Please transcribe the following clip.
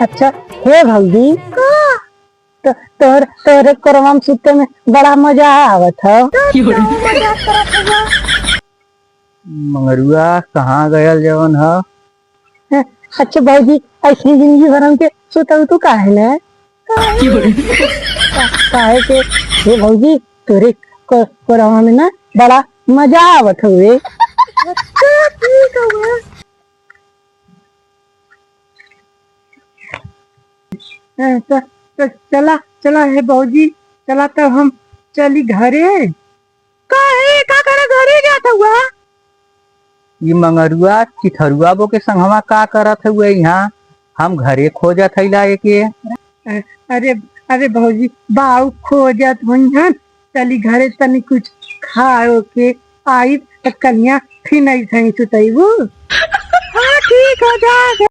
अच्छा हे भौजी तो तोरे कोरवा में सुते में बड़ा मजा आवत है। मंगरुआ कहाँ गयल जवन है। अच्छा भौजी ऐसी जिंदगी भर हमके सुतल तू काहे न काहे के हे भौजी तोरे कोरवा में ना बड़ा मजा आवत हुए। चला चला हे भौजी चला तो हम चली घरे। काहे का करे घरे जाता हुआ। ये मंगरुआ चिथरुआ बो के संगवा का करत हुए यहाँ हम घरे खोजत है लाए के। अरे अरे भौजी बाऊ खोजत हुई चली घरे तनी कुछ खाओ के आई कन्या फिर नहीं सही सुतैबू। हाँ ठीक हो जा।